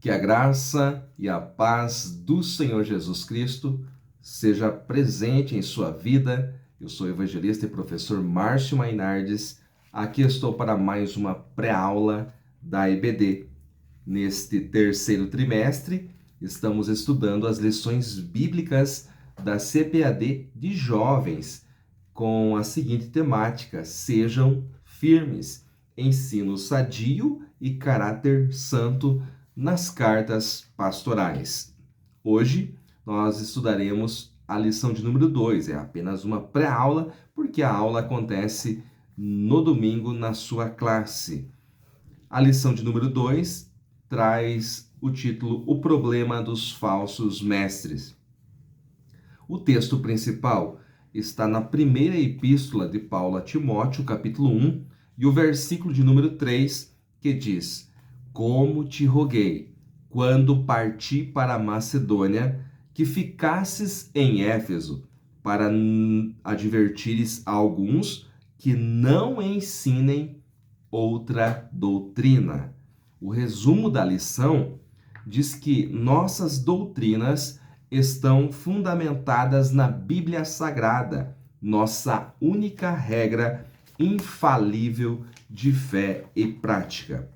Que a graça e a paz do Senhor Jesus Cristo seja presente em sua vida. Eu sou o evangelista e professor Márcio Mainardes. Aqui estou para mais uma pré-aula da EBD. Neste terceiro trimestre, estamos estudando as lições bíblicas da CPAD de jovens, com a seguinte temática: sejam firmes, ensino sadio e caráter santo nas cartas pastorais. Hoje nós estudaremos a lição de número 2, é apenas uma pré-aula, porque a aula acontece no domingo na sua classe. A lição de número 2 traz o título O Problema dos Falsos Mestres. O texto principal está na primeira epístola de Paulo a Timóteo, capítulo 1, e o versículo de número 3, que diz: Como te roguei, quando parti para a Macedônia, que ficasses em Éfeso, para advertires a alguns que não ensinem outra doutrina. O resumo da lição diz que nossas doutrinas estão fundamentadas na Bíblia Sagrada, nossa única regra infalível de fé e prática.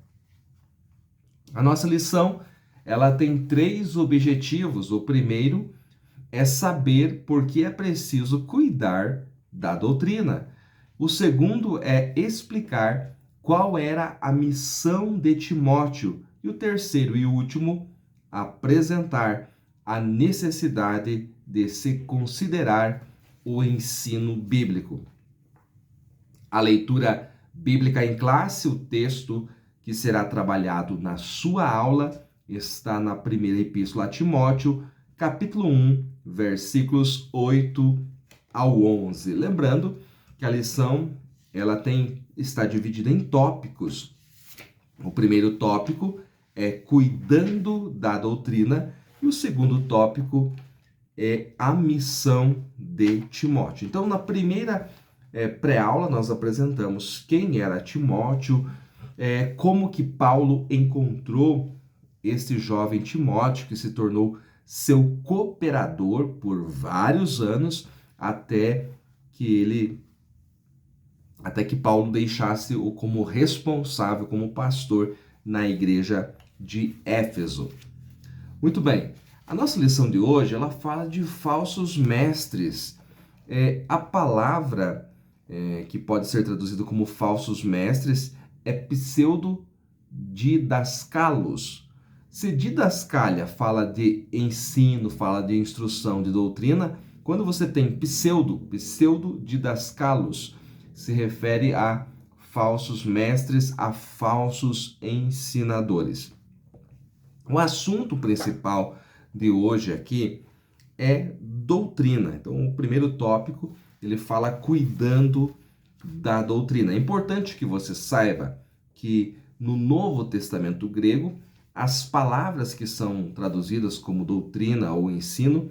A nossa lição, ela tem 3 objetivos. O primeiro é saber por que é preciso cuidar da doutrina. O segundo é explicar qual era a missão de Timóteo. E o terceiro e último, apresentar a necessidade de se considerar o ensino bíblico. A leitura bíblica em classe, o texto que será trabalhado na sua aula, está na primeira epístola a Timóteo, capítulo 1, versículos 8 ao 11. Lembrando que a lição está dividida em tópicos. O primeiro tópico é cuidando da doutrina e o segundo tópico é a missão de Timóteo. Então, na primeira pré-aula, nós apresentamos quem era Timóteo, como que Paulo encontrou este jovem Timóteo, que se tornou seu cooperador por vários anos, até que Paulo deixasse-o como responsável, como pastor na igreja de Éfeso. Muito bem, a nossa lição de hoje, ela fala de falsos mestres. A palavra que pode ser traduzida como falsos mestres é pseudo-didascalos. Se didascalia fala de ensino, fala de instrução, de doutrina, quando você tem pseudo-didascalos, se refere a falsos mestres, a falsos ensinadores. O assunto principal de hoje aqui é doutrina. Então, o primeiro tópico, ele fala cuidando da doutrina. É importante que você saiba que no Novo Testamento grego, as palavras que são traduzidas como doutrina ou ensino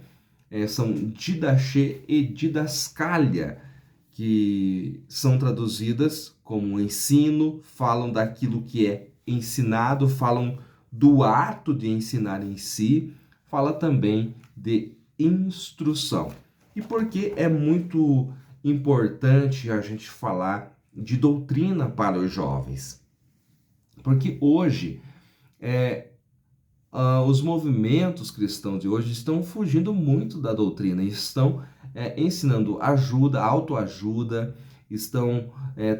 são didache e didascalia, que são traduzidas como ensino, falam daquilo que é ensinado, falam do ato de ensinar em si, fala também de instrução. E por que é muito importante a gente falar de doutrina para os jovens? Porque hoje os movimentos cristãos de hoje estão fugindo muito da doutrina, estão ensinando ajuda, autoajuda, estão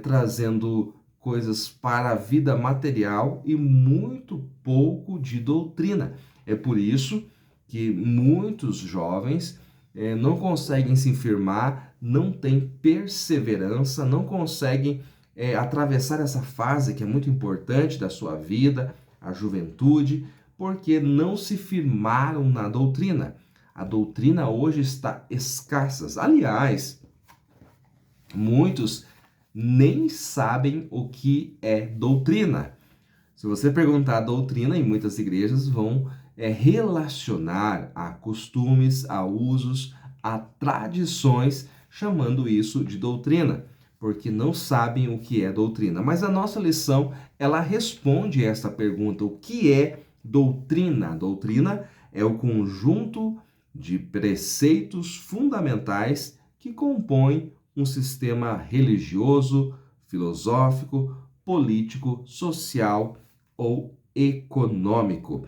trazendo coisas para a vida material e muito pouco de doutrina. É por isso que muitos jovens não conseguem se firmar, não têm perseverança, não conseguem atravessar essa fase que é muito importante da sua vida, a juventude, porque não se firmaram na doutrina. A doutrina hoje está escassa. Aliás, muitos nem sabem o que é doutrina. Se você perguntar a doutrina, em muitas igrejas vão relacionar a costumes, a usos, a tradições, chamando isso de doutrina, porque não sabem o que é doutrina. Mas a nossa lição, ela responde esta pergunta: o que é doutrina? Doutrina é o conjunto de preceitos fundamentais que compõem um sistema religioso, filosófico, político, social ou econômico.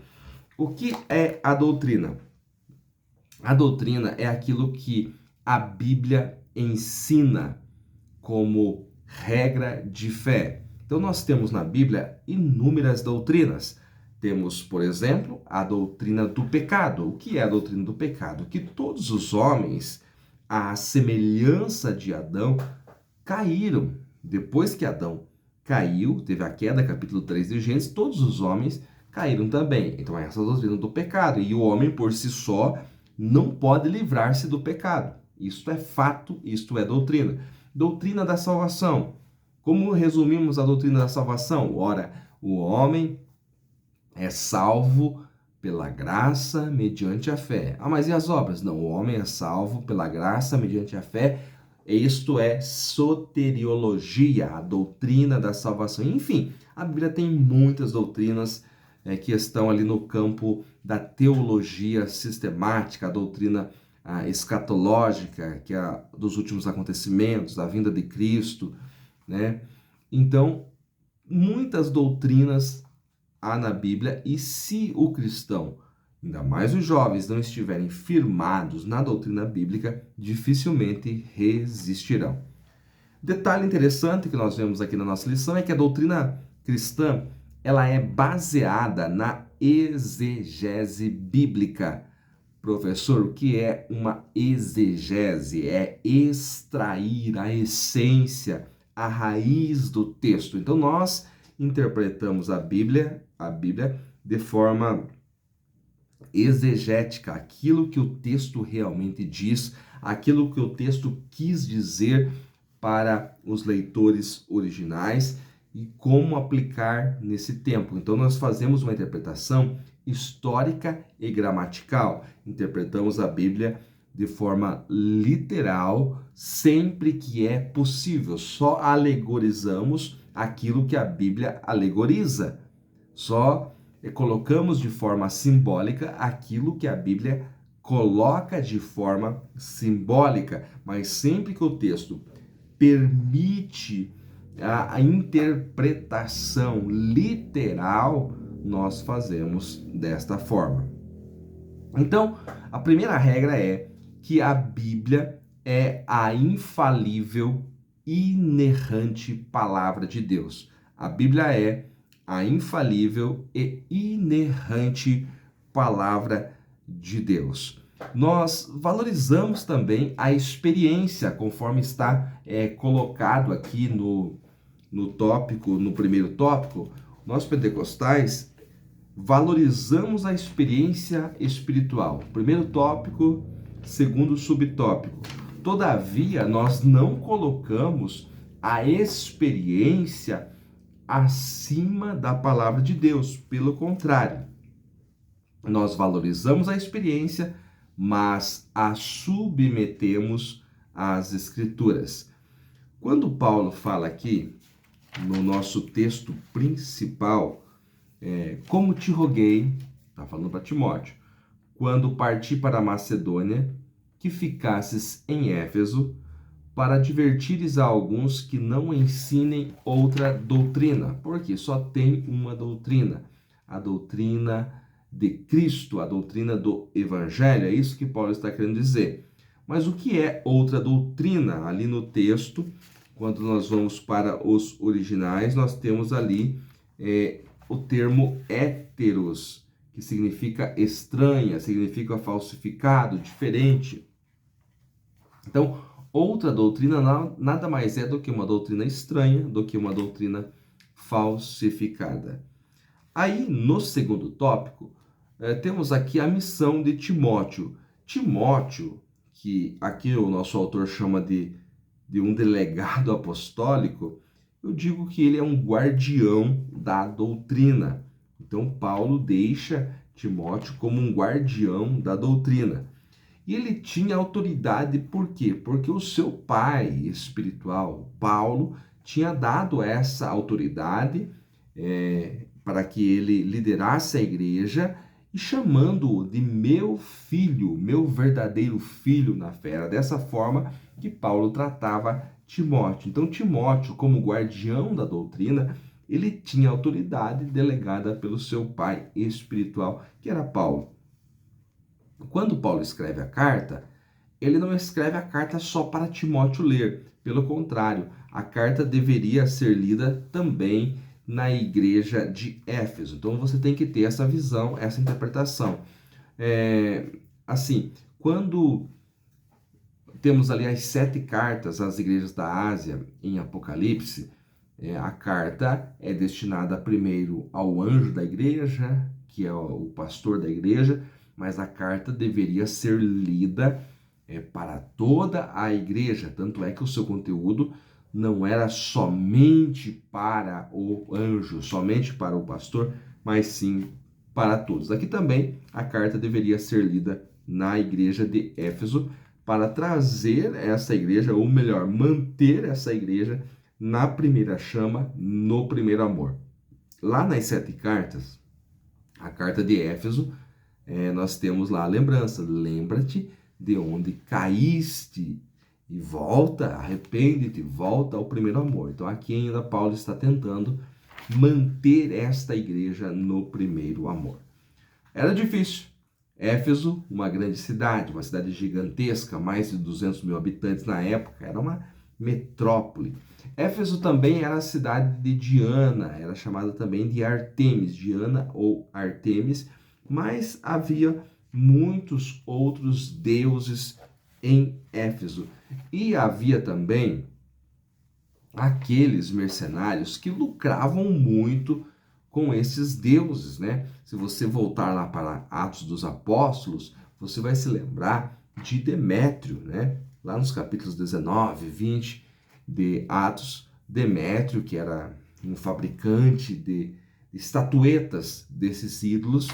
O que é a doutrina? A doutrina é aquilo que a Bíblia ensina como regra de fé. Então, nós temos na Bíblia inúmeras doutrinas. Temos, por exemplo, a doutrina do pecado. O que é a doutrina do pecado? Que todos os homens, à semelhança de Adão, caíram. Depois que Adão caiu, teve a queda, capítulo 3 de Gênesis, todos os homens caíram também. Então, essa é a doutrina do pecado. E o homem, por si só, não pode livrar-se do pecado. Isto é fato, isto é doutrina. Doutrina da salvação. Como resumimos a doutrina da salvação? Ora, o homem é salvo pela graça mediante a fé. Ah, mas e as obras? Não, o homem é salvo pela graça mediante a fé. Isto é soteriologia, a doutrina da salvação. Enfim, a Bíblia tem muitas doutrinas que estão ali no campo da teologia sistemática, a doutrina escatológica, que é dos últimos acontecimentos, da vinda de Cristo, né? Então, muitas doutrinas há na Bíblia, e se o cristão, ainda mais os jovens, não estiverem firmados na doutrina bíblica, dificilmente resistirão. Detalhe interessante que nós vemos aqui na nossa lição é que a doutrina cristã, ela é baseada na exegese bíblica. Professor, o que é uma exegese? É extrair a essência, a raiz do texto. Então, nós interpretamos a Bíblia de forma exegética, aquilo que o texto realmente diz, aquilo que o texto quis dizer para os leitores originais e como aplicar nesse tempo. Então, nós fazemos uma interpretação histórica e gramatical. Interpretamos a Bíblia de forma literal, sempre que é possível. Só alegorizamos aquilo que a Bíblia alegoriza. Só colocamos de forma simbólica aquilo que a Bíblia coloca de forma simbólica. Mas sempre que o texto permite a interpretação literal, nós fazemos desta forma. Então, a primeira regra é que a Bíblia é a infalível, inerrante palavra de Deus. A Bíblia é a infalível e inerrante palavra de Deus. Nós valorizamos também a experiência, conforme está colocado aqui no tópico, no primeiro tópico. Nós pentecostais valorizamos a experiência espiritual. Primeiro tópico, segundo subtópico. Todavia, nós não colocamos a experiência acima da palavra de Deus. Pelo contrário, nós valorizamos a experiência, mas a submetemos às Escrituras. Quando Paulo fala aqui, no nosso texto principal, como te roguei, está falando para Timóteo, quando parti para a Macedônia, que ficasses em Éfeso, para advertires a alguns que não ensinem outra doutrina, porque só tem uma doutrina, a doutrina de Cristo, a doutrina do Evangelho, é isso que Paulo está querendo dizer. Mas o que é outra doutrina? Ali no texto, quando nós vamos para os originais, nós temos ali o termo héteros, que significa estranha, significa falsificado, diferente. Então, outra doutrina nada mais é do que uma doutrina estranha, do que uma doutrina falsificada. Aí, no segundo tópico, temos aqui a missão de Timóteo. Timóteo, que aqui o nosso autor chama de um delegado apostólico, eu digo que ele é um guardião da doutrina. Então, Paulo deixa Timóteo como um guardião da doutrina. E ele tinha autoridade por quê? Porque o seu pai espiritual, Paulo, tinha dado essa autoridade para que ele liderasse a igreja e chamando-o de meu filho, meu verdadeiro filho na fé. Era dessa forma que Paulo tratava Timóteo. Então, Timóteo, como guardião da doutrina, ele tinha autoridade delegada pelo seu pai espiritual, que era Paulo. Quando Paulo escreve a carta, ele não escreve a carta só para Timóteo ler. Pelo contrário, a carta deveria ser lida também na igreja de Éfeso. Então você tem que ter essa visão, essa interpretação. Assim, quando temos ali as 7 cartas às igrejas da Ásia em Apocalipse, a carta é destinada primeiro ao anjo da igreja, que é o pastor da igreja, mas a carta deveria ser lida para toda a igreja, tanto é que o seu conteúdo não era somente para o anjo, somente para o pastor, mas sim para todos. Aqui também a carta deveria ser lida na igreja de Éfeso para trazer essa igreja, ou melhor, manter essa igreja na primeira chama, no primeiro amor. Lá nas 7 cartas, a carta de Éfeso, nós temos lá a lembrança. Lembra-te de onde caíste e volta, arrepende-te, volta ao primeiro amor. Então aqui ainda Paulo está tentando manter esta igreja no primeiro amor. Era difícil. Éfeso, uma grande cidade, uma cidade gigantesca, mais de 200 mil habitantes na época, era uma metrópole. Éfeso também era a cidade de Diana, era chamada também de Artemis, Diana ou Artemis, mas havia muitos outros deuses em Éfeso. E havia também aqueles mercenários que lucravam muito com esses deuses, né? Se você voltar lá para Atos dos Apóstolos, você vai se lembrar de Demétrio, né? Lá nos capítulos 19, 20 de Atos, Demétrio, que era um fabricante de estatuetas desses ídolos,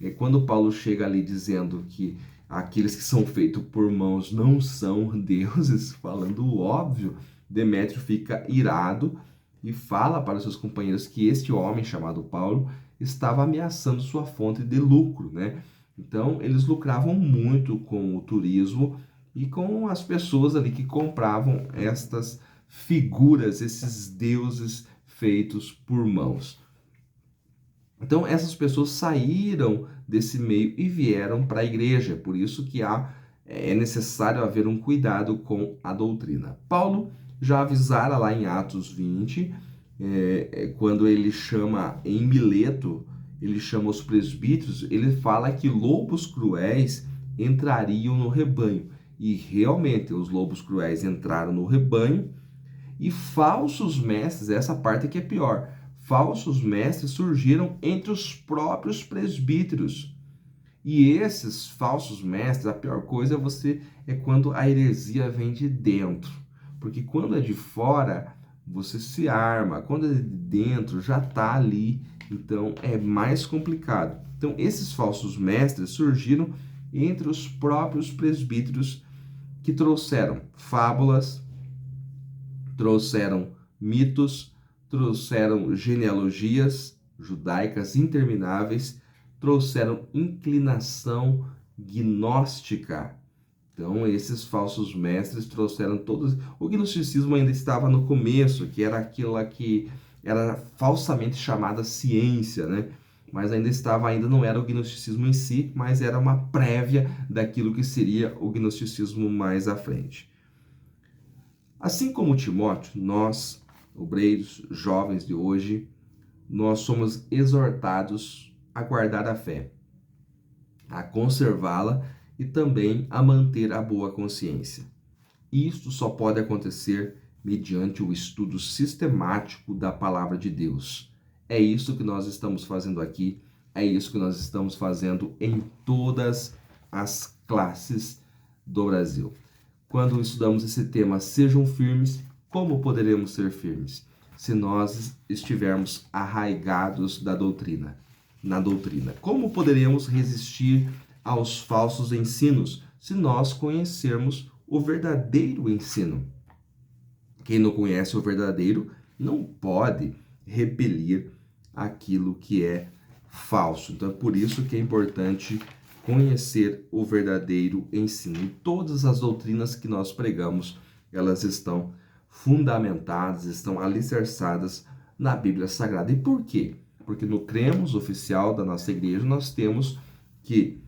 e quando Paulo chega ali dizendo que aqueles que são feitos por mãos não são deuses, falando o óbvio, Demétrio fica irado e fala para os seus companheiros que este homem chamado Paulo estava ameaçando sua fonte de lucro, né? Então, eles lucravam muito com o turismo e com as pessoas ali que compravam estas figuras, esses deuses feitos por mãos. Então, essas pessoas saíram desse meio e vieram para a igreja. Por isso que é necessário haver um cuidado com a doutrina. Paulo já avisara lá em Atos 20, quando ele chama em Mileto, ele chama os presbíteros, ele fala que lobos cruéis entrariam no rebanho. E realmente os lobos cruéis entraram no rebanho e falsos mestres, essa parte que é pior, falsos mestres surgiram entre os próprios presbíteros. E esses falsos mestres, a pior coisa é quando a heresia vem de dentro. Porque quando é de fora, você se arma. Quando é de dentro, já está ali. Então, é mais complicado. Então, esses falsos mestres surgiram entre os próprios presbíteros que trouxeram fábulas, trouxeram mitos, trouxeram genealogias judaicas intermináveis, trouxeram inclinação gnóstica. Então, esses falsos mestres trouxeram todos... O gnosticismo ainda estava no começo, que era aquilo que era falsamente chamada ciência, né? Mas ainda não era o gnosticismo em si, mas era uma prévia daquilo que seria o gnosticismo mais à frente. Assim como Timóteo, nós, obreiros, jovens de hoje, nós somos exortados a guardar a fé, a conservá-la e também a manter a boa consciência. Isto só pode acontecer mediante o estudo sistemático da palavra de Deus. É isso que nós estamos fazendo aqui, é isso que nós estamos fazendo em todas as classes do Brasil. Quando estudamos esse tema, sejam firmes, como poderemos ser firmes? Se nós estivermos arraigados na doutrina. Como poderemos resistir aos falsos ensinos se nós conhecermos o verdadeiro ensino? Quem não conhece o verdadeiro não pode repelir aquilo que é falso. Então é por isso que é importante conhecer o verdadeiro ensino. E todas as doutrinas que nós pregamos, elas estão fundamentadas, estão alicerçadas na Bíblia Sagrada. E por quê? Porque no cremos oficial da nossa igreja nós temos que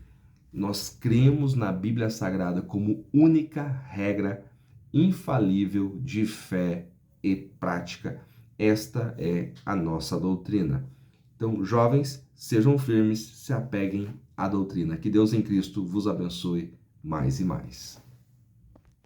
nós cremos na Bíblia Sagrada como única regra infalível de fé e prática. Esta é a nossa doutrina. Então, jovens, sejam firmes, se apeguem à doutrina. Que Deus em Cristo vos abençoe mais e mais.